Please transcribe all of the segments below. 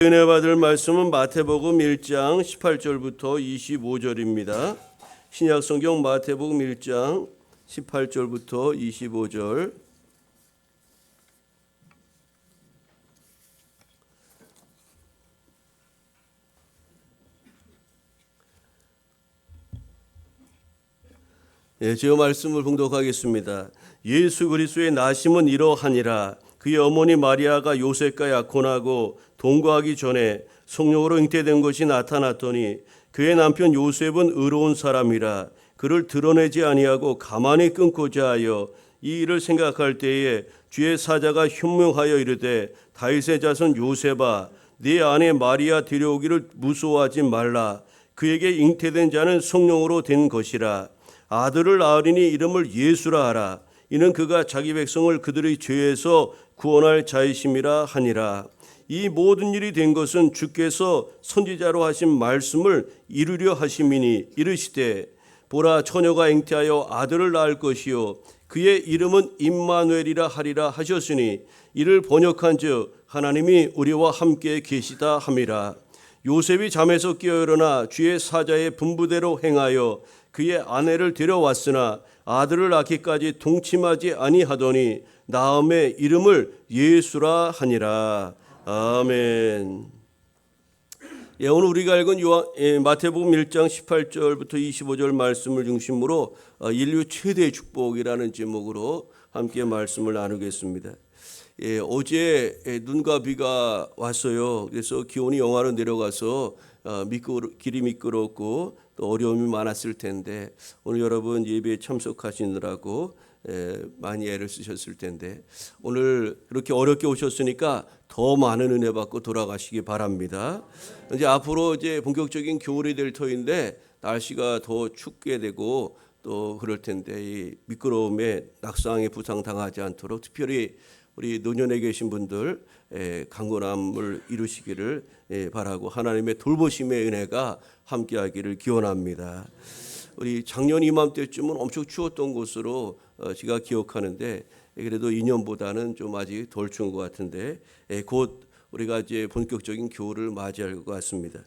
은혜 받을 말씀은 마태복음 1장 18절부터 25절입니다. 신약성경 마태복음 1장 18절부터 25절. 제가 말씀을 봉독하겠습니다. 예수 그리스도의 나심은 이러하니라. 그의 어머니 마리아가 요셉과 약혼하고 동거하기 전에 성령으로 잉태된 것이 나타났더니 그의 남편 요셉은 의로운 사람이라. 그를 드러내지 아니하고 가만히 끊고자 하여 이 일을 생각할 때에 주의 사자가 현명하여 이르되 다윗의 자손 요셉아, 네 아내 마리아 데려오기를 무서워하지 말라. 그에게 잉태된 자는 성령으로 된 것이라. 아들을 낳으리니 이름을 예수라 하라. 이는 그가 자기 백성을 그들의 죄에서 구원할 자이심이라 하니라. 이 모든 일이 된 것은 주께서 선지자로 하신 말씀을 이루려 하심이니 이르시되 보라, 처녀가 잉태하여 아들을 낳을 것이요 그의 이름은 임마누엘이라 하리라 하셨으니 이를 번역한즉 하나님이 우리와 함께 계시다 함이라. 요셉이 잠에서 깨어 일어나 주의 사자의 분부대로 행하여 그의 아내를 데려왔으나 아들을 낳기까지 동침하지 아니하더니 나음의 이름을 예수라 하니라. 아멘. 오늘 우리가 읽은 마태복음 1장 18절부터 25절 말씀을 중심으로 인류 최대의 축복이라는 제목으로 함께 말씀을 나누겠습니다. 어제 눈과 비가 왔어요. 그래서 기온이 영하로 내려가서 길이 미끄럽고 또 어려움이 많았을 텐데 오늘 여러분 예배에 참석하시느라고 많이 애를 쓰셨을 텐데 오늘 그렇게 어렵게 오셨으니까 더 많은 은혜 받고 돌아가시기 바랍니다. 이제 앞으로 이제 본격적인 겨울이 될 터인데 날씨가 더 춥게 되고 또 그럴 텐데 이 미끄러움에 낙상에 부상 당하지 않도록 특별히 우리 노년에 계신 분들 강건함을 이루시기를 바라고 하나님의 돌보심의 은혜가 함께하기를 기원합니다. 우리 작년 이맘때쯤은 엄청 추웠던 곳으로 제가 기억하는데 그래도 2년보다는 좀 아직 덜 추운 것 같은데 곧 우리가 이제 본격적인 겨울을 맞이할 것 같습니다.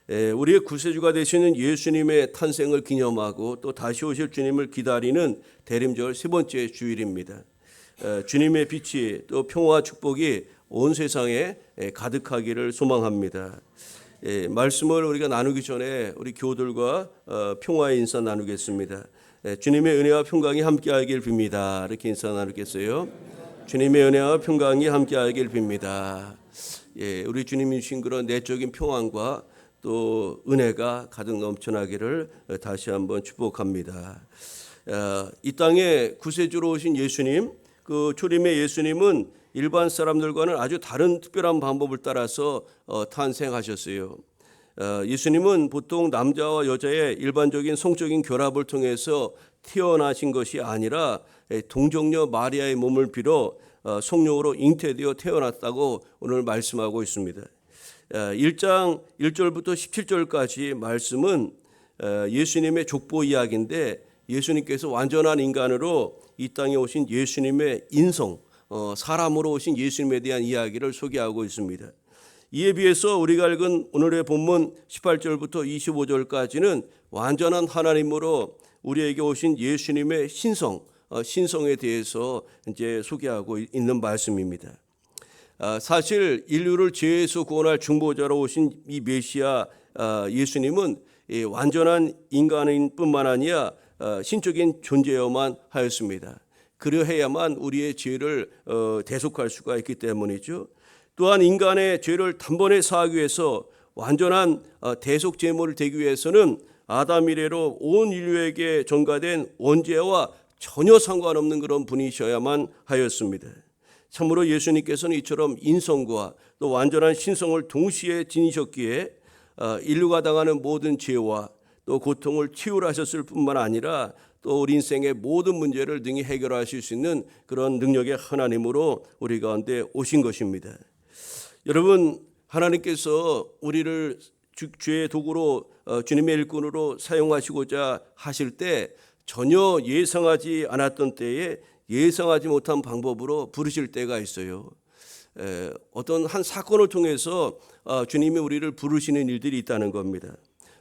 우리의 구세주가 되시는 예수님의 탄생을 기념하고 또 다시 오실 주님을 기다리는 대림절 세 번째 주일입니다. 주님의 빛이 또 평화와 축복이 온 세상에 가득하기를 소망합니다. 말씀을 우리가 나누기 전에 우리 교우들과 평화의 인사 나누겠습니다. 주님의 은혜와 평강이 함께하길 빕니다. 이렇게 인사 나누겠어요. 주님의 은혜와 평강이 함께하길 빕니다. 우리 주님이 주신 그런 내적인 평안과 또 은혜가 가득 넘쳐나기를 다시 한번 축복합니다. 이 땅에 구세주로 오신 예수님, 그 초림의 예수님은 일반 사람들과는 아주 다른 특별한 방법을 따라서 탄생하셨어요. 예수님은 보통 남자와 여자의 일반적인 성적인 결합을 통해서 태어나신 것이 아니라 동정녀 마리아의 몸을 빌어 성령으로 잉태되어 태어났다고 오늘 말씀하고 있습니다. 1장 1절부터 17절까지 말씀은 예수님의 족보 이야기인데 예수님께서 완전한 인간으로 이 땅에 오신 예수님의 인성, 사람으로 오신 예수님에 대한 이야기를 소개하고 있습니다. 이에 비해서 우리가 읽은 오늘의 본문 18절부터 25절까지는 완전한 하나님으로 우리에게 오신 예수님의 신성에 대해서 이제 소개하고 있는 말씀입니다. 사실 인류를 죄에서 구원할 중보자로 오신 이 메시아 예수님은 완전한 인간인 뿐만 아니라 신적인 존재여만 하였습니다. 그러해야만 우리의 죄를 대속할 수가 있기 때문이죠. 또한 인간의 죄를 단번에 사하기 위해서 완전한 대속 제물을 되기 위해서는 아담 이래로 온 인류에게 전가된 원죄와 전혀 상관없는 그런 분이셔야만 하였습니다. 참으로 예수님께서는 이처럼 인성과 또 완전한 신성을 동시에 지니셨기에 인류가 당하는 모든 죄와 또 고통을 치유하셨을 뿐만 아니라 또 우리 인생의 모든 문제를 능히 해결하실 수 있는 그런 능력의 하나님으로 우리 가운데 오신 것입니다. 여러분, 하나님께서 우리를 주의 도구로 주님의 일꾼으로 사용하시고자 하실 때 전혀 예상하지 않았던 때에 예상하지 못한 방법으로 부르실 때가 있어요. 어떤 한 사건을 통해서 주님이 우리를 부르시는 일들이 있다는 겁니다.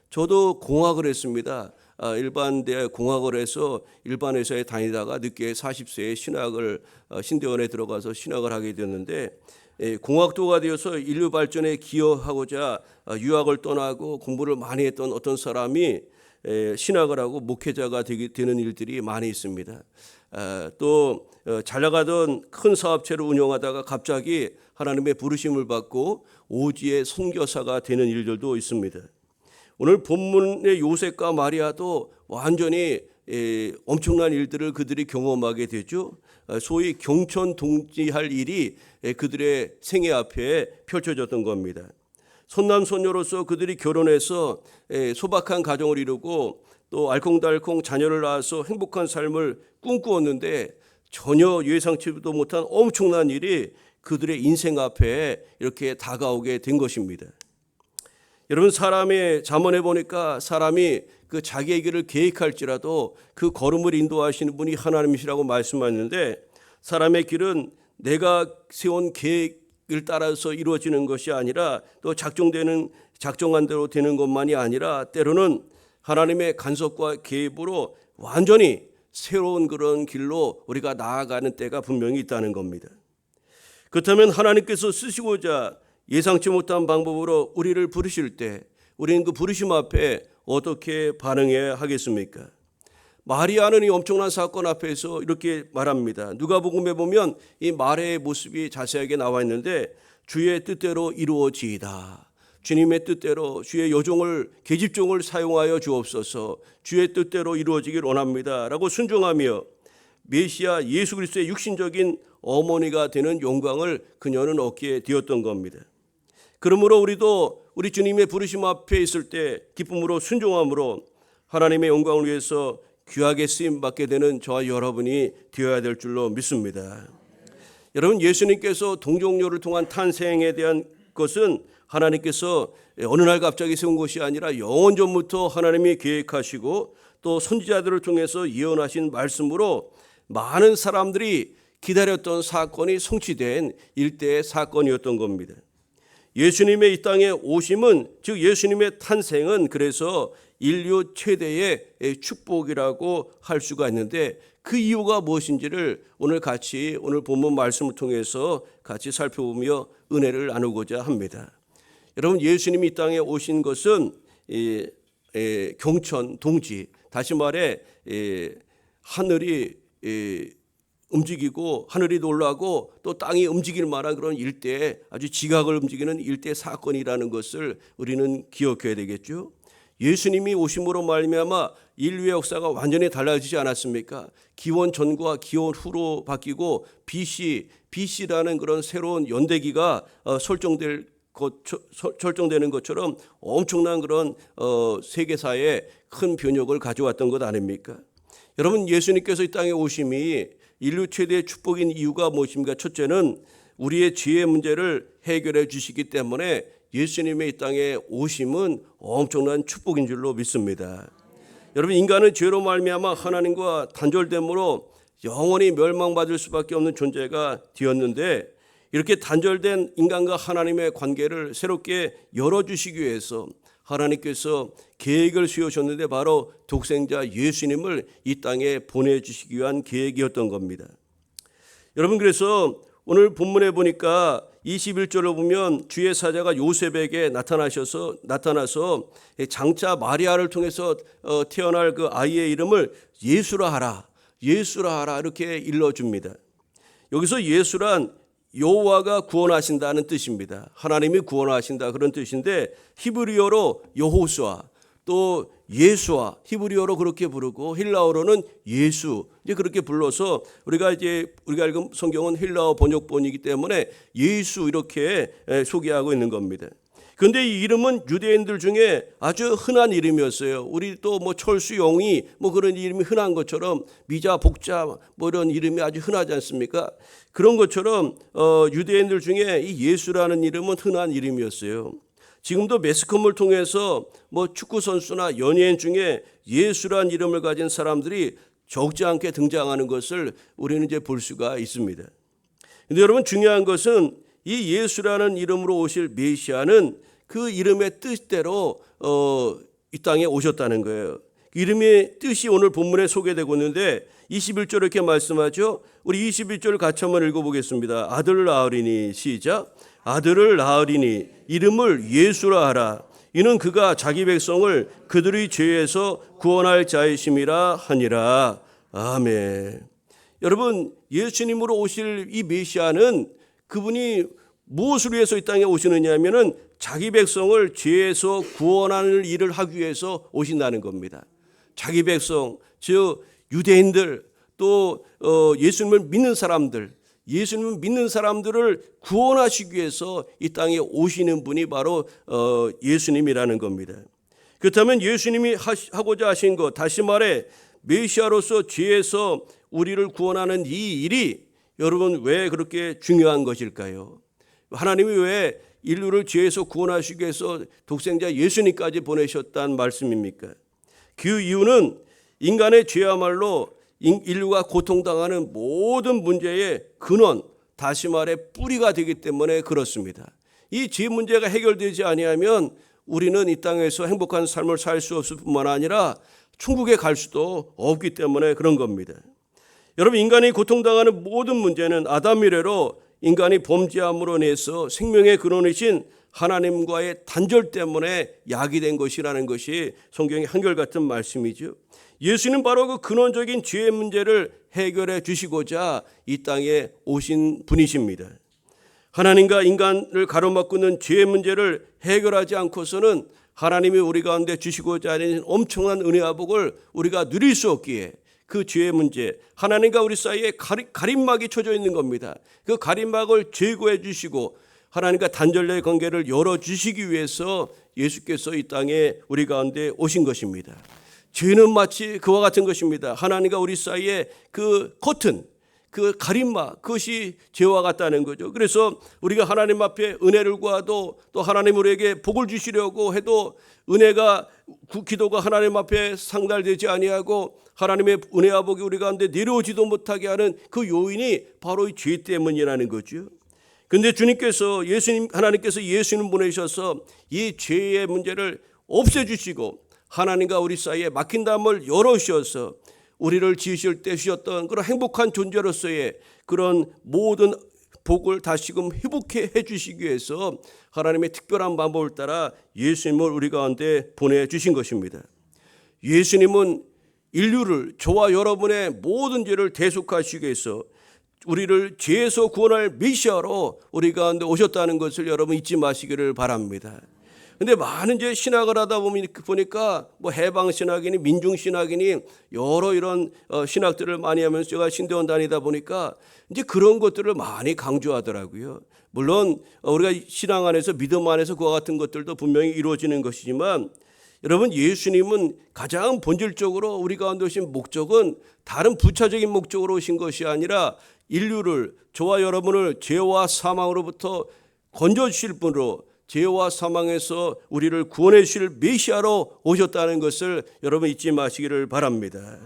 저도 공학을 했습니다. 일반대 공학을 해서 일반 회사에 다니다가 늦게 40세에 신대원에 들어가서 신학을 하게 되었는데, 공학도가 되어서 인류 발전에 기여하고자 유학을 떠나고 공부를 많이 했던 어떤 사람이 신학을 하고 목회자가 되는 일들이 많이 있습니다. 또 잘 나가던 큰 사업체를 운영하다가 갑자기 하나님의 부르심을 받고 오지의 선교사가 되는 일들도 있습니다. 오늘 본문의 요셉과 마리아도 완전히 엄청난 일들을 그들이 경험하게 되죠. 소위 경천동지할 일이 그들의 생애 앞에 펼쳐졌던 겁니다. 손남손녀로서 그들이 결혼해서 소박한 가정을 이루고 또 알콩달콩 자녀를 낳아서 행복한 삶을 꿈꾸었는데, 전혀 예상치도 못한 엄청난 일이 그들의 인생 앞에 이렇게 다가오게 된 것입니다. 여러분, 사람의 잠언에 보니까 사람이 그 자기의 길을 계획할지라도 그 걸음을 인도하시는 분이 하나님이시라고 말씀하셨는데, 사람의 길은 내가 세운 계획을 따라서 이루어지는 것이 아니라 또 작정한 대로 되는 것만이 아니라 때로는 하나님의 간섭과 개입으로 완전히 새로운 그런 길로 우리가 나아가는 때가 분명히 있다는 겁니다. 그렇다면 하나님께서 쓰시고자 예상치 못한 방법으로 우리를 부르실 때 우리는 그 부르심 앞에 어떻게 반응해야 하겠습니까? 마리아는 이 엄청난 사건 앞에서 이렇게 말합니다. 누가복음에 보면 이 마리아의 모습이 자세하게 나와 있는데, 주의 뜻대로 이루어지이다. 주님의 뜻대로 주의 여종을 계집종을 사용하여 주옵소서. 주의 뜻대로 이루어지길 원합니다 라고 순종하며 메시아 예수 그리스도의 육신적인 어머니가 되는 영광을 그녀는 얻게 되었던 겁니다. 그러므로 우리도 우리 주님의 부르심 앞에 있을 때 기쁨으로 순종함으로 하나님의 영광을 위해서 귀하게 쓰임받게 되는 저와 여러분이 되어야 될 줄로 믿습니다. 여러분, 예수님께서 동정녀를 통한 탄생에 대한 것은 하나님께서 어느 날 갑자기 세운 것이 아니라 영원 전부터 하나님이 계획하시고 또 선지자들을 통해서 예언하신 말씀으로 많은 사람들이 기다렸던 사건이 성취된 일대의 사건이었던 겁니다. 예수님의 이 땅에 오심은, 즉 예수님의 탄생은 그래서 인류 최대의 축복이라고 할 수가 있는데, 그 이유가 무엇인지를 오늘 본문 말씀을 통해서 같이 살펴보며 은혜를 나누고자 합니다. 여러분, 예수님이 이 땅에 오신 것은 경천 동지, 다시 말해 하늘이 움직이고 하늘이 놀라고 또 땅이 움직일 만한 그런 일대에 아주 지각을 움직이는 일대 사건이라는 것을 우리는 기억해야 되겠죠. 예수님이 오심으로 말미암아 인류의 역사가 완전히 달라지지 않았습니까? 기원 전과 기원 후로 바뀌고 BC라는 그런 새로운 연대기가 설정되는 것처럼 엄청난 그런 세계사에 큰 변혁을 가져왔던 것 아닙니까? 여러분, 예수님께서 이 땅에 오심이 인류 최대의 축복인 이유가 무엇입니까? 첫째는 우리의 죄의 문제를 해결해 주시기 때문에 예수님의 이 땅에 오심은 엄청난 축복인 줄로 믿습니다. 여러분, 인간은 죄로 말미암아 하나님과 단절됨으로 영원히 멸망받을 수밖에 없는 존재가 되었는데, 이렇게 단절된 인간과 하나님의 관계를 새롭게 열어주시기 위해서 하나님께서 계획을 세우셨는데 바로 독생자 예수님을 이 땅에 보내주시기 위한 계획이었던 겁니다. 여러분, 그래서 오늘 본문에 보니까 21절을 보면 주의 사자가 요셉에게 나타나서 장차 마리아를 통해서 태어날 그 아이의 이름을 예수라 하라 이렇게 일러줍니다. 여기서 예수란 여호와가 구원하신다는 뜻입니다. 하나님이 구원하신다 그런 뜻인데, 히브리어로 여호수아 또 예수아, 히브리어로 그렇게 부르고 헬라어로는 예수, 이제 그렇게 불러서 우리가 읽은 성경은 헬라어 번역본이기 때문에 예수 이렇게 소개하고 있는 겁니다. 그런데 이 이름은 유대인들 중에 아주 흔한 이름이었어요. 우리 또 철수, 영희 그런 이름이 흔한 것처럼 미자, 복자 이런 이름이 아주 흔하지 않습니까? 그런 것처럼 유대인들 중에 이 예수라는 이름은 흔한 이름이었어요. 지금도 매스컴을 통해서 축구 선수나 연예인 중에 예수란 이름을 가진 사람들이 적지 않게 등장하는 것을 우리는 이제 볼 수가 있습니다. 근데 여러분, 중요한 것은 이 예수라는 이름으로 오실 메시아는 그 이름의 뜻대로 이 땅에 오셨다는 거예요. 이름의 뜻이 오늘 본문에 소개되고 있는데 21절 이렇게 말씀하죠. 우리 21절 같이 한번 읽어보겠습니다. 아들을 낳으리니, 시작. 아들을 낳으리니 이름을 예수라 하라. 이는 그가 자기 백성을 그들의 죄에서 구원할 자이심이라 하니라. 아멘. 여러분, 예수님으로 오실 이 메시아는 그분이 무엇을 위해서 이 땅에 오시느냐 하면은 자기 백성을 죄에서 구원하는 일을 하기 위해서 오신다는 겁니다. 자기 백성, 즉 유대인들, 또 예수님을 믿는 사람들, 예수님을 믿는 사람들을 구원하시기 위해서 이 땅에 오시는 분이 바로 예수님이라는 겁니다. 그렇다면 예수님이 하고자 하신 것, 다시 말해 메시아로서 죄에서 우리를 구원하는 이 일이 여러분 왜 그렇게 중요한 것일까요? 하나님이 왜 인류를 죄에서 구원하시기 위해서 독생자 예수님까지 보내셨다는 말씀입니까? 그 이유는 인간의 죄야말로 인류가 고통당하는 모든 문제의 근원, 다시 말해 뿌리가 되기 때문에 그렇습니다. 이 죄 문제가 해결되지 아니하면 우리는 이 땅에서 행복한 삶을 살 수 없을 뿐만 아니라 천국에 갈 수도 없기 때문에 그런 겁니다. 여러분, 인간이 고통당하는 모든 문제는 아담 이래로 인간이 범죄함으로 인해서 생명의 근원이신 하나님과의 단절 때문에 야기된 것이라는 것이 성경의 한결같은 말씀이죠. 예수는 바로 그 근원적인 죄의 문제를 해결해 주시고자 이 땅에 오신 분이십니다. 하나님과 인간을 가로막고 있는 죄의 문제를 해결하지 않고서는 하나님이 우리 가운데 주시고자 하는 엄청난 은혜와 복을 우리가 누릴 수 없기에 그 죄의 문제, 하나님과 우리 사이에 가림막이 쳐져 있는 겁니다. 그 가림막을 제거해 주시고 하나님과 단절된 관계를 열어주시기 위해서 예수께서 이 땅에 우리 가운데 오신 것입니다. 죄는 마치 그와 같은 것입니다. 하나님과 우리 사이에 그 커튼, 그 가림막, 그것이 죄와 같다는 거죠. 그래서 우리가 하나님 앞에 은혜를 구하도 또 하나님 우리에게 복을 주시려고 해도 은혜가 기도가 하나님 앞에 상달되지 아니하고 하나님의 은혜와 복이 우리 가운데 내려오지도 못하게 하는 그 요인이 바로 이 죄 때문이라는 거죠. 그런데 주님께서 하나님께서 예수님 보내셔서 이 죄의 문제를 없애주시고 하나님과 우리 사이에 막힌 담을 열어주셔서 우리를 지으실 때 주셨던 그런 행복한 존재로서의 그런 모든 복을 다시금 회복해 주시기 위해서 하나님의 특별한 방법을 따라 예수님을 우리 가운데 보내주신 것입니다. 예수님은 인류를, 저와 여러분의 모든 죄를 대속하시기 위해서 우리를 죄에서 구원할 메시아로 우리 가운데 오셨다는 것을 여러분 잊지 마시기를 바랍니다. 근데 많은 이제 신학을 하다 보니까 뭐 해방신학이니 민중신학이니 여러 이런 신학들을 많이 하면서 제가 신대원 다니다 보니까 이제 그런 것들을 많이 강조하더라고요. 물론 우리가 신앙 안에서 믿음 안에서 그와 같은 것들도 분명히 이루어지는 것이지만 여러분, 예수님은 가장 본질적으로 우리 가운데 오신 목적은 다른 부차적인 목적으로 오신 것이 아니라 인류를, 저와 여러분을 죄와 사망으로부터 건져주실 분으로 죄와 사망에서 우리를 구원해 주실 메시아로 오셨다는 것을 여러분 잊지 마시기를 바랍니다.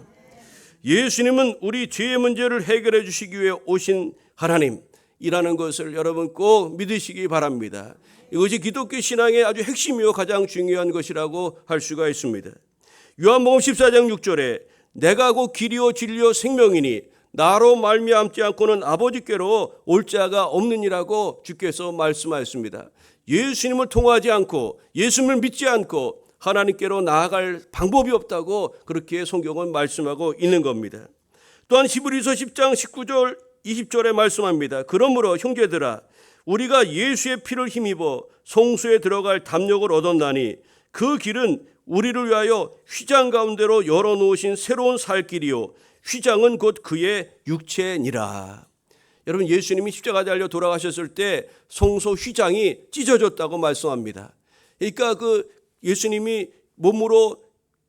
예수님은 우리 죄의 문제를 해결해 주시기 위해 오신 하나님이라는 것을 여러분 꼭 믿으시기 바랍니다. 이것이 기독교 신앙의 아주 핵심이요 가장 중요한 것이라고 할 수가 있습니다. 요한복음 14장 6절에 내가 곧 길이요 진리요 생명이니 나로 말미암지 않고는 아버지께로 올 자가 없느니라고 주께서 말씀하셨습니다. 예수님을 통하지 않고 예수님을 믿지 않고 하나님께로 나아갈 방법이 없다고 그렇게 성경은 말씀하고 있는 겁니다. 또한 히브리서 10장 19절 20절에 말씀합니다. 그러므로 형제들아 우리가 예수의 피를 힘입어 성소에 들어갈 담력을 얻었나니 그 길은 우리를 위하여 휘장 가운데로 열어놓으신 새로운 살 길이요 휘장은 곧 그의 육체니라. 여러분, 예수님이 십자가에 달려 돌아가셨을 때 성소 휘장이 찢어졌다고 말씀합니다. 그러니까 그 예수님이 몸으로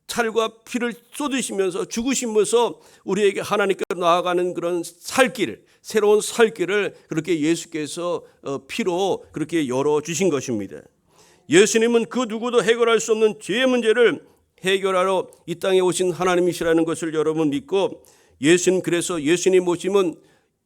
살과 피를 쏟으시면서 죽으시면서 우리에게 하나님께로 나아가는 그런 살길, 새로운 살길을 그렇게 예수께서 피로 그렇게 열어주신 것입니다. 예수님은 그 누구도 해결할 수 없는 죄의 문제를 해결하러 이 땅에 오신 하나님이시라는 것을 여러분 믿고 그래서 예수님 모심은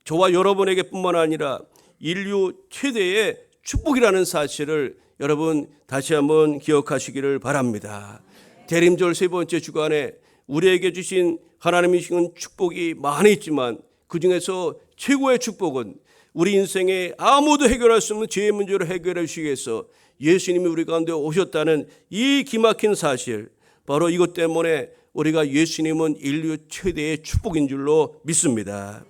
저와 여러분에게 뿐만 아니라 인류 최대의 축복이라는 사실을 여러분 다시 한번 기억하시기를 바랍니다. 대림절 세 번째 주간에 우리에게 주신 하나님이 주신 축복이 많이 있지만 그중에서 최고의 축복은 우리 인생에 아무도 해결할 수 없는 죄의 문제를 해결해 주시기 위해서 예수님이 우리 가운데 오셨다는 이 기막힌 사실, 바로 이것 때문에 우리가 예수님은 인류 최대의 축복인 줄로 믿습니다.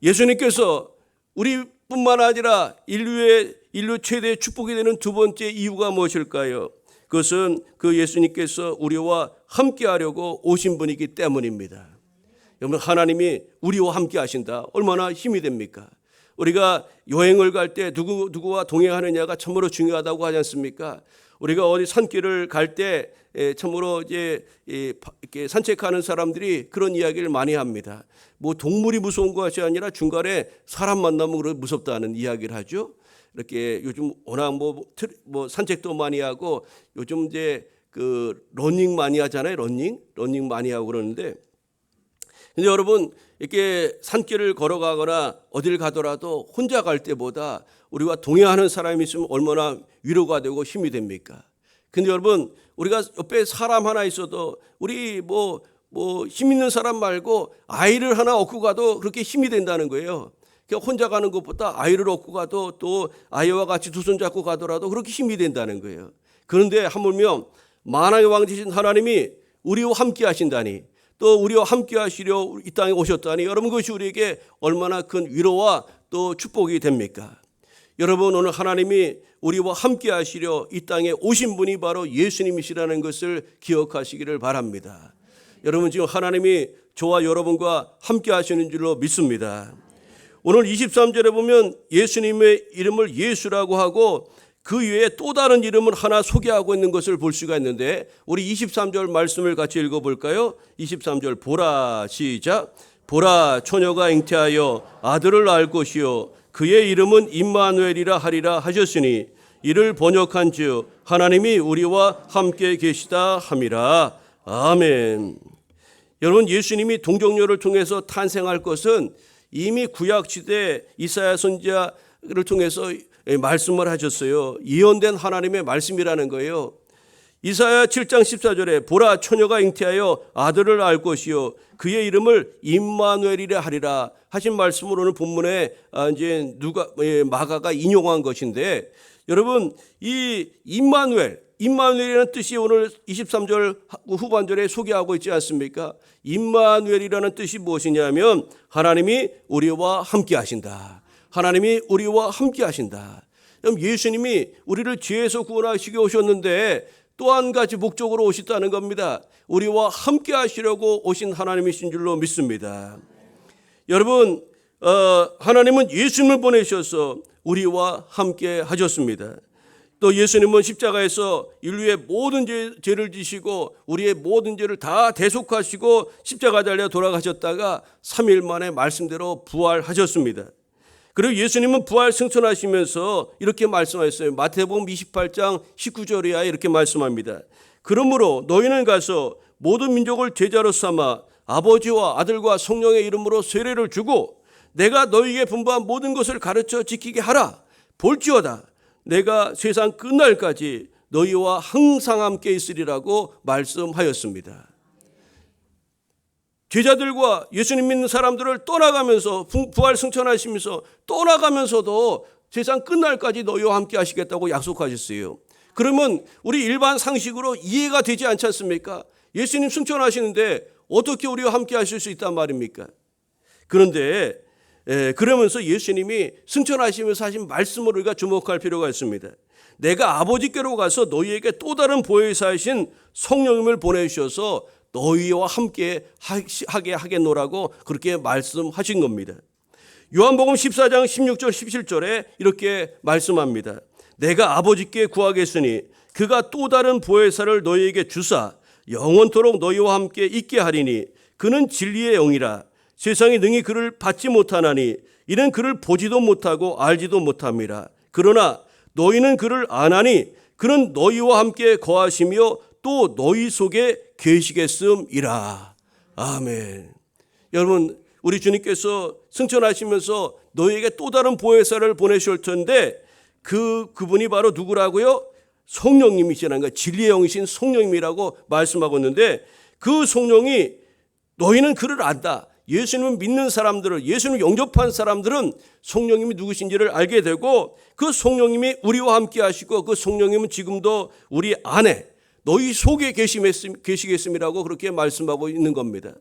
예수님께서 우리뿐만 아니라 인류 최대의 축복이 되는 두 번째 이유가 무엇일까요? 그것은 그 예수님께서 우리와 함께 하려고 오신 분이기 때문입니다. 여러분, 하나님이 우리와 함께 하신다. 얼마나 힘이 됩니까? 우리가 여행을 갈 때 누구와 동행하느냐가 참으로 중요하다고 하지 않습니까? 우리가 어디 산길을 갈 때 참으로 이렇게 산책하는 사람들이 그런 이야기를 많이 합니다. 뭐 동물이 무서운 것이 아니라 중간에 사람 만나면 무섭다는 이야기를 하죠. 이렇게 요즘 워낙 뭐 산책도 많이 하고 요즘 이제 그 러닝 많이 하잖아요. 러닝 많이 하고 그러는데, 근데 여러분 이렇게 산길을 걸어가거나 어딜 가더라도 혼자 갈 때보다 우리와 동행하는 사람이 있으면 얼마나 위로가 되고 힘이 됩니까? 근데 여러분, 우리가 옆에 사람 하나 있어도 우리 뭐 힘 있는 사람 말고 아이를 하나 얻고 가도 그렇게 힘이 된다는 거예요. 그러니까 혼자 가는 것보다 아이를 얻고 가도 또 아이와 같이 두 손 잡고 가더라도 그렇게 힘이 된다는 거예요. 그런데 하물며 만왕의 왕이신 하나님이 우리와 함께 하신다니, 또 우리와 함께 하시려 이 땅에 오셨다니, 여러분 그것이 우리에게 얼마나 큰 위로와 또 축복이 됩니까? 여러분, 오늘 하나님이 우리와 함께 하시려 이 땅에 오신 분이 바로 예수님이시라는 것을 기억하시기를 바랍니다. 여러분, 지금 하나님이 저와 여러분과 함께 하시는 줄로 믿습니다. 오늘 23절에 보면 예수님의 이름을 예수라고 하고 그 외에 또 다른 이름을 하나 소개하고 있는 것을 볼 수가 있는데, 우리 23절 말씀을 같이 읽어볼까요? 23절 보라, 시작. 보라, 처녀가 잉태하여 아들을 낳을 것이요 그의 이름은 임마누엘이라 하리라 하셨으니 이를 번역한 즉 하나님이 우리와 함께 계시다 함이라. 아멘. 여러분, 예수님이 동정녀를 통해서 탄생할 것은 이미 구약시대 이사야 선지자를 통해서 말씀을 하셨어요. 예언된 하나님의 말씀이라는 거예요. 이사야 7장 14절에 보라, 처녀가 잉태하여 아들을 낳을 것이요 그의 이름을 임마누엘이라 하리라 하신 말씀을 오늘 본문에 이제 마가가 인용한 것인데, 여러분, 이 임마누엘이라는 뜻이 오늘 23절 후반절에 소개하고 있지 않습니까? 임마누엘이라는 뜻이 무엇이냐면 하나님이 우리와 함께 하신다. 하나님이 우리와 함께 하신다. 예수님이 우리를 죄에서 구원하시기 오셨는데 또 한 가지 목적으로 오셨다는 겁니다. 우리와 함께 하시려고 오신 하나님이신 줄로 믿습니다. 여러분, 하나님은 예수님을 보내셔서 우리와 함께 하셨습니다. 또 예수님은 십자가에서 인류의 모든 죄를 지시고 우리의 모든 죄를 다 대속하시고 십자가 달려 돌아가셨다가 3일 만에 말씀대로 부활하셨습니다. 그리고 예수님은 부활 승천하시면서 이렇게 말씀하셨어요. 마태복음 28장 19절이야 이렇게 말씀합니다. 그러므로 너희는 가서 모든 민족을 제자로 삼아 아버지와 아들과 성령의 이름으로 세례를 주고 내가 너희에게 분부한 모든 것을 가르쳐 지키게 하라. 볼지어다 내가 세상 끝날까지 너희와 항상 함께 있으리라고 말씀하였습니다. 제자들과 예수님 믿는 사람들을 떠나가면서 부활 승천하시면서 떠나가면서도 세상 끝날까지 너희와 함께 하시겠다고 약속하셨어요. 그러면 우리 일반 상식으로 이해가 되지 않지 않습니까? 예수님 승천하시는데 어떻게 우리와 함께 하실 수 있단 말입니까? 그런데 그러면서 예수님이 승천하시면서 하신 말씀을 우리가 주목할 필요가 있습니다. 내가 아버지께로 가서 너희에게 또 다른 보혜사이신 성령님을 보내주셔서 너희와 함께 하게 하겠노라고 그렇게 말씀하신 겁니다. 요한복음 14장 16절 17절에 이렇게 말씀합니다. 내가 아버지께 구하겠으니 그가 또 다른 보혜사를 너희에게 주사 영원토록 너희와 함께 있게 하리니 그는 진리의 영이라. 세상이 능히 그를 받지 못하나니 이는 그를 보지도 못하고 알지도 못함이라. 그러나 너희는 그를 아나니 그는 너희와 함께 거하시며 또 너희 속에 계시겠음이라. 아멘. 여러분, 우리 주님께서 승천하시면서 너희에게 또 다른 보혜사를 보내실 텐데 그분이 바로 누구라고요? 성령님이시라는 거예요. 진리의 영이신 성령님이라고 말씀하고 있는데 그 성령이 너희는 그를 안다. 예수님을 믿는 사람들을, 예수님을 영접한 사람들은 성령님이 누구신지를 알게 되고 그 성령님이 우리와 함께 하시고 그 성령님은 지금도 우리 안에 너희 속에 계시겠음이라고 그렇게 말씀하고 있는 겁니다.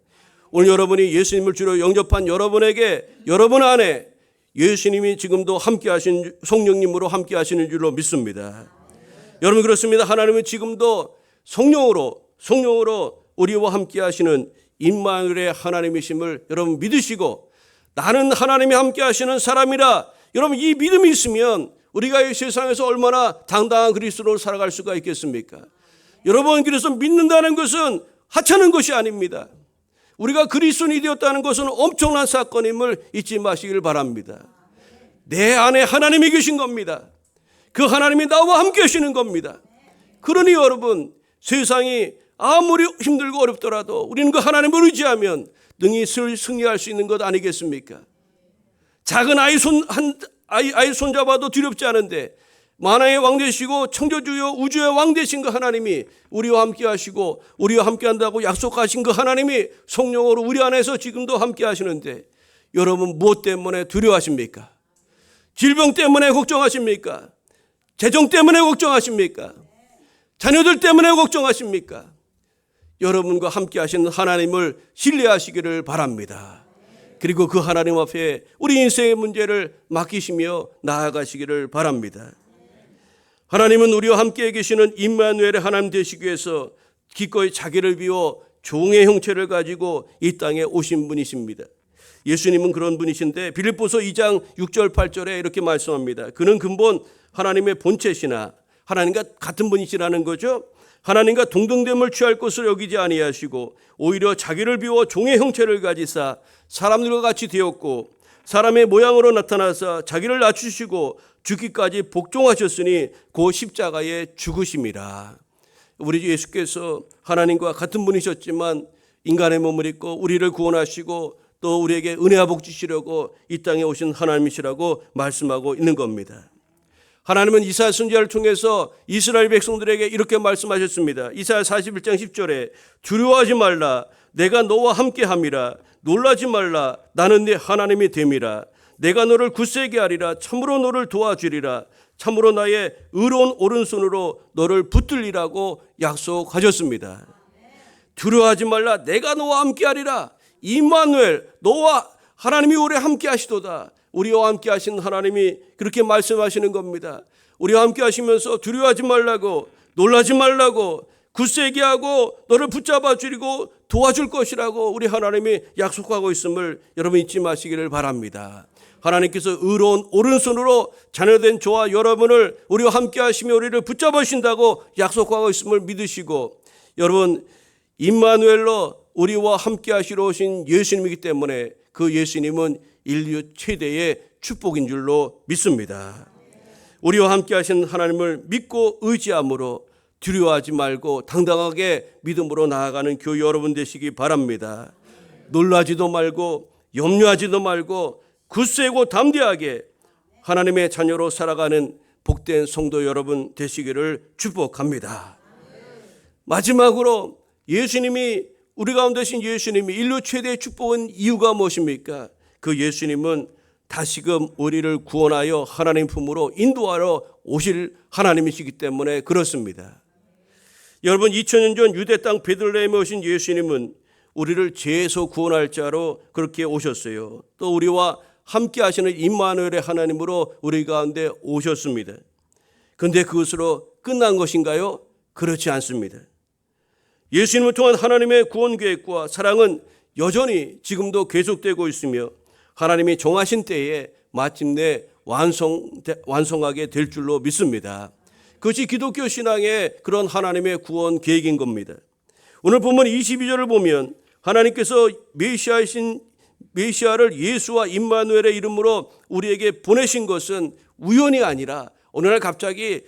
오늘 여러분이 예수님을 주로 영접한 여러분에게 여러분 안에 예수님이 지금도 함께 하신 성령님으로 함께 하시는 줄로 믿습니다. 여러분 그렇습니다. 하나님은 지금도 성령으로 우리와 함께 하시는 임마누엘의 하나님이심을 여러분 믿으시고 나는 하나님이 함께 하시는 사람이라 여러분 이 믿음이 있으면 우리가 이 세상에서 얼마나 당당한 그리스도로 살아갈 수가 있겠습니까? 여러분 그래서 믿는다는 것은 하찮은 것이 아닙니다. 우리가 그리스도인이 되었다는 것은 엄청난 사건임을 잊지 마시길 바랍니다. 내 안에 하나님이 계신 겁니다. 그 하나님이 나와 함께 하시는 겁니다. 그러니 여러분 세상이 아무리 힘들고 어렵더라도 우리는 그 하나님을 의지하면 능히 승리할 수 있는 것 아니겠습니까? 작은 아이 손잡아도 두렵지 않은데 만왕의 왕 되시고 창조주여 우주의 왕 되신 그 하나님이 우리와 함께 하시고 우리와 함께 한다고 약속하신 그 하나님이 성령으로 우리 안에서 지금도 함께 하시는데 여러분 무엇 때문에 두려워하십니까? 질병 때문에 걱정하십니까? 재정 때문에 걱정하십니까? 자녀들 때문에 걱정하십니까? 여러분과 함께 하시는 하나님을 신뢰하시기를 바랍니다. 그리고 그 하나님 앞에 우리 인생의 문제를 맡기시며 나아가시기를 바랍니다. 하나님은 우리와 함께 계시는 임마누엘의 하나님 되시기 위해서 기꺼이 자기를 비워 종의 형체를 가지고 이 땅에 오신 분이십니다. 예수님은 그런 분이신데 빌립보서 2장 6절 8절에 이렇게 말씀합니다. 그는 근본 하나님의 본체시나 하나님과 같은 분이시라는 거죠. 하나님과 동등됨을 취할 것을 여기지 아니하시고 오히려 자기를 비워 종의 형체를 가지사 사람들과 같이 되었고 사람의 모양으로 나타나사 자기를 낮추시고 죽기까지 복종하셨으니 그 십자가에 죽으심이라. 우리 주 예수께서 하나님과 같은 분이셨지만 인간의 몸을 입고 우리를 구원하시고 또 우리에게 은혜와 복 주시려고 이 땅에 오신 하나님이시라고 말씀하고 있는 겁니다. 하나님은 이사야 선지자를 통해서 이스라엘 백성들에게 이렇게 말씀하셨습니다. 이사야 41장 10절에 두려워하지 말라 내가 너와 함께함이라 놀라지 말라 나는 네 하나님이 됨이라 내가 너를 굳세게 하리라 참으로 너를 도와주리라 참으로 나의 의로운 오른손으로 너를 붙들리라고 약속하셨습니다. 두려워하지 말라 내가 너와 함께하리라. 임마누엘 너와 하나님이 우리 함께 하시도다. 우리와 함께 하신 하나님이 그렇게 말씀하시는 겁니다. 우리와 함께 하시면서 두려워하지 말라고 놀라지 말라고 굳세게 하고 너를 붙잡아 주리고 도와줄 것이라고 우리 하나님이 약속하고 있음을 여러분 잊지 마시기를 바랍니다. 하나님께서 의로운 오른손으로 자녀된 저와 여러분을 우리와 함께 하시며 우리를 붙잡아 주신다고 약속하고 있음을 믿으시고 여러분 임마누엘로 우리와 함께 하시러 오신 예수님이기 때문에 그 예수님은 인류 최대의 축복인 줄로 믿습니다. 우리와 함께 하신 하나님을 믿고 의지함으로 두려워하지 말고 당당하게 믿음으로 나아가는 교회 여러분 되시기 바랍니다. 놀라지도 말고 염려하지도 말고 굳세고 담대하게 하나님의 자녀로 살아가는 복된 성도 여러분 되시기를 축복합니다. 마지막으로 예수님이 우리 가운데 계신 예수님이 인류 최대의 축복은 이유가 무엇입니까? 그 예수님은 다시금 우리를 구원하여 하나님 품으로 인도하러 오실 하나님이시기 때문에 그렇습니다. 여러분 2000년 전 유대 땅 베들레헴에 오신 예수님은 우리를 죄에서 구원할 자로 그렇게 오셨어요. 또 우리와 함께 하시는 임마누엘의 하나님으로 우리 가운데 오셨습니다. 그런데 그것으로 끝난 것인가요? 그렇지 않습니다. 예수님을 통한 하나님의 구원 계획과 사랑은 여전히 지금도 계속되고 있으며 하나님이 정하신 때에 마침내 완성하게 될 줄로 믿습니다. 그것이 기독교 신앙의 그런 하나님의 구원 계획인 겁니다. 오늘 본문 22절을 보면 하나님께서 메시아를 예수와 임마누엘의 이름으로 우리에게 보내신 것은 우연이 아니라 어느 날 갑자기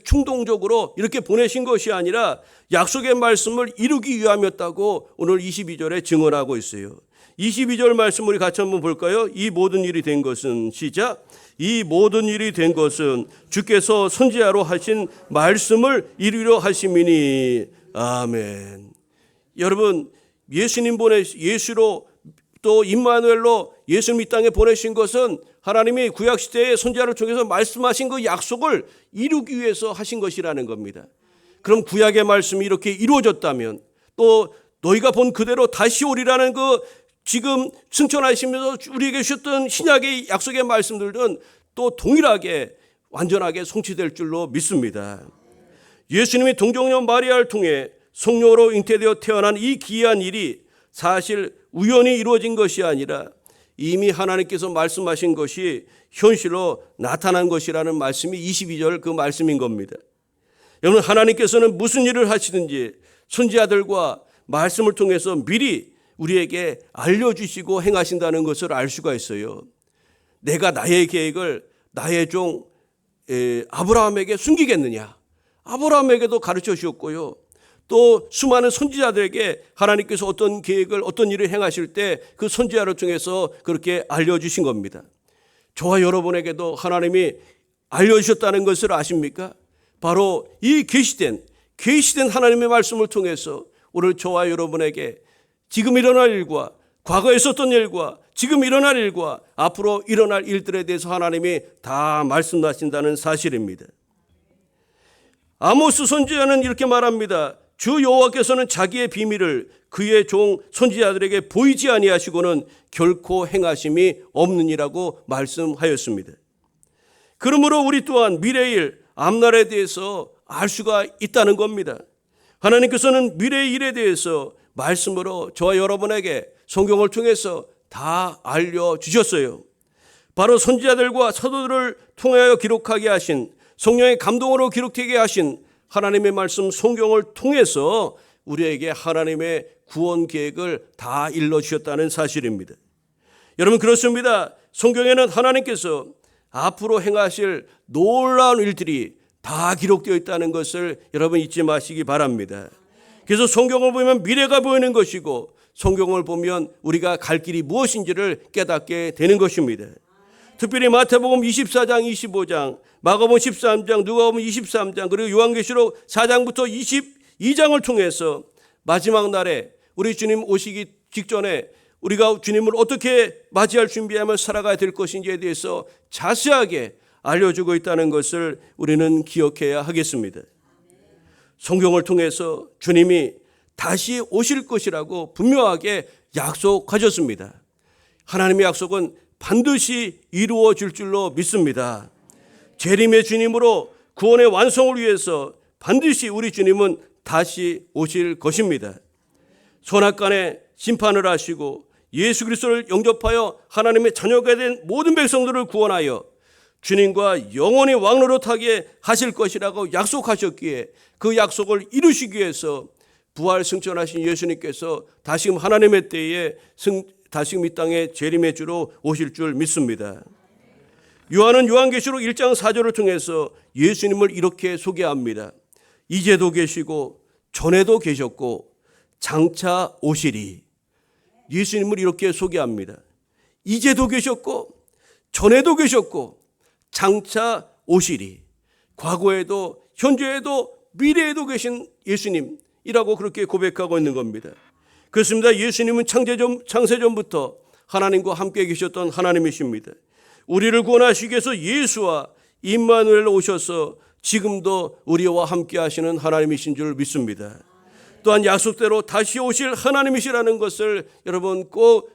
충동적으로 이렇게 보내신 것이 아니라 약속의 말씀을 이루기 위함이었다고 오늘 22절에 증언하고 있어요. 22절 말씀 우리 같이 한번 볼까요? 이 모든 일이 된 것은, 시작. 이 모든 일이 된 것은 주께서 선지자로 하신 말씀을 이루려 하심이니. 아멘. 여러분, 예수로 또 임마누엘로 예수님 이 땅에 보내신 것은 하나님이 구약시대의 선지자를 통해서 말씀하신 그 약속을 이루기 위해서 하신 것이라는 겁니다. 그럼 구약의 말씀이 이렇게 이루어졌다면 또 너희가 본 그대로 다시 오리라는 그 지금 승천하시면서 우리에게 주셨던 신약의 약속의 말씀들은 또 동일하게 완전하게 성취될 줄로 믿습니다. 예수님이 동정녀 마리아를 통해 성령으로 잉태되어 태어난 이 기이한 일이 사실 우연히 이루어진 것이 아니라 이미 하나님께서 말씀하신 것이 현실로 나타난 것이라는 말씀이 22절 그 말씀인 겁니다. 여러분, 하나님께서는 무슨 일을 하시든지 선지자들과 말씀을 통해서 미리 우리에게 알려주시고 행하신다는 것을 알 수가 있어요. 내가 나의 계획을 나의 종 아브라함에게 숨기겠느냐? 아브라함에게도 가르쳐 주셨고요. 또 수많은 선지자들에게 하나님께서 어떤 계획을 어떤 일을 행하실 때 그 선지자를 통해서 그렇게 알려주신 겁니다. 저와 여러분에게도 하나님이 알려주셨다는 것을 아십니까? 바로 이 계시된 하나님의 말씀을 통해서 오늘 저와 여러분에게 지금 일어날 일과 과거에 있었던 일과 지금 일어날 일과 앞으로 일어날 일들에 대해서 하나님이 다 말씀하신다는 사실입니다. 아모스 선지자는 이렇게 말합니다. 주 여호와께서는 자기의 비밀을 그의 종 선지자들에게 보이지 아니하시고는 결코 행하심이 없느니라고 말씀하였습니다. 그러므로 우리 또한 미래의 일, 앞날에 대해서 알 수가 있다는 겁니다. 하나님께서는 미래의 일에 대해서 말씀으로 저와 여러분에게 성경을 통해서 다 알려주셨어요. 바로 선지자들과 사도들을 통하여 기록하게 하신, 성령의 감동으로 기록되게 하신 하나님의 말씀 성경을 통해서 우리에게 하나님의 구원 계획을 다 일러주셨다는 사실입니다. 여러분, 그렇습니다. 성경에는 하나님께서 앞으로 행하실 놀라운 일들이 다 기록되어 있다는 것을 여러분 잊지 마시기 바랍니다. 그래서 성경을 보면 미래가 보이는 것이고 성경을 보면 우리가 갈 길이 무엇인지를 깨닫게 되는 것입니다. 특별히 마태복음 24장, 25장, 마가복음 13장, 누가복음 23장, 그리고 요한계시록 4장부터 22장을 통해서 마지막 날에 우리 주님 오시기 직전에 우리가 주님을 어떻게 맞이할 준비하며 살아가야 될 것인지에 대해서 자세하게 알려주고 있다는 것을 우리는 기억해야 하겠습니다. 성경을 통해서 주님이 다시 오실 것이라고 분명하게 약속하셨습니다. 하나님의 약속은 반드시 이루어질 줄로 믿습니다. 재림의 주님으로 구원의 완성을 위해서 반드시 우리 주님은 다시 오실 것입니다. 선악간에 심판을 하시고 예수 그리스도를 영접하여 하나님의 자녀가 된 모든 백성들을 구원하여 주님과 영원히 왕노릇하게 하실 것이라고 약속하셨기에 그 약속을 이루시기 위해서 부활 승천하신 예수님께서 다시금 하나님의 때에 다시금 이 땅에 재림의 주로 오실 줄 믿습니다. 요한은 요한계시록 1장 4절을 통해서 예수님을 이렇게 소개합니다. 이제도 계시고 전에도 계셨고 장차 오시리. 예수님을 이렇게 소개합니다. 이제도 계셨고 전에도 계셨고 장차 오시리. 과거에도 현재에도 미래에도 계신 예수님이라고 그렇게 고백하고 있는 겁니다. 그렇습니다. 예수님은 창세전부터 하나님과 함께 계셨던 하나님이십니다. 우리를 구원하시기 위해서 예수와 임마누엘로 오셔서 지금도 우리와 함께 하시는 하나님이신 줄 믿습니다. 또한 약속대로 다시 오실 하나님이시라는 것을 여러분 꼭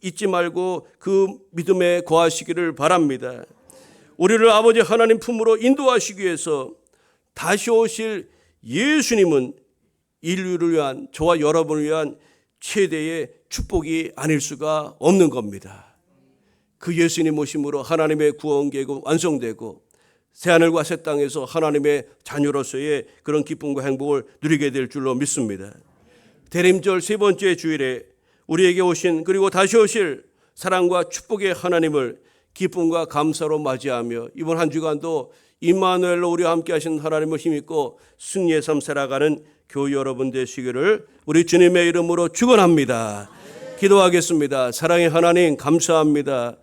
잊지 말고 그 믿음에 거하시기를 바랍니다. 우리를 아버지 하나님 품으로 인도하시기 위해서 다시 오실 예수님은 인류를 위한, 저와 여러분을 위한 최대의 축복이 아닐 수가 없는 겁니다. 그 예수님 오심으로 하나님의 구원 계획은 완성되고 새하늘과 새 땅에서 하나님의 자녀로서의 그런 기쁨과 행복을 누리게 될 줄로 믿습니다. 대림절 세 번째 주일에 우리에게 오신 그리고 다시 오실 사랑과 축복의 하나님을 기쁨과 감사로 맞이하며 이번 한 주간도 임마누엘로 우리와 함께 하신 하나님을 힘입고 승리의 삶 살아가는 교회 여러분 되시기를 우리 주님의 이름으로 축원합니다. 기도하겠습니다. 사랑의 하나님 감사합니다.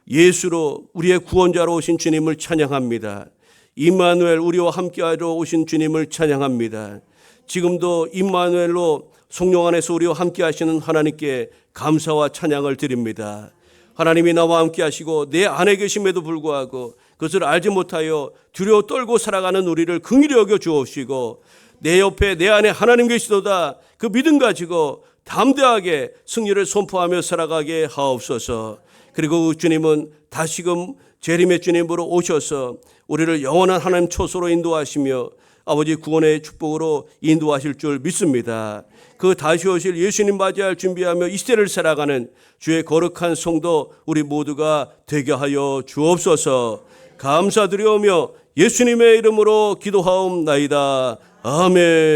예수로 우리의 구원자로 오신 주님을 찬양합니다. 임마누엘 우리와 함께하러 오신 주님을 찬양합니다. 지금도 임마누엘로 성령 안에서 우리와 함께하시는 하나님께 감사와 찬양을 드립니다. 하나님이 나와 함께하시고 내 안에 계심에도 불구하고 그것을 알지 못하여 두려워 떨고 살아가는 우리를 긍휼히 여겨 주옵시고 내 옆에 내 안에 하나님 계시도다 그 믿음 가지고 담대하게 승리를 선포하며 살아가게 하옵소서. 그리고 주님은 다시금 재림의 주님으로 오셔서 우리를 영원한 하나님 초소로 인도하시며 아버지 구원의 축복으로 인도하실 줄 믿습니다. 그 다시 오실 예수님 맞이할 준비하며 이 시대를 살아가는 주의 거룩한 성도 우리 모두가 되게 하여 주옵소서. 감사드리오며 예수님의 이름으로 기도하옵나이다. 아멘.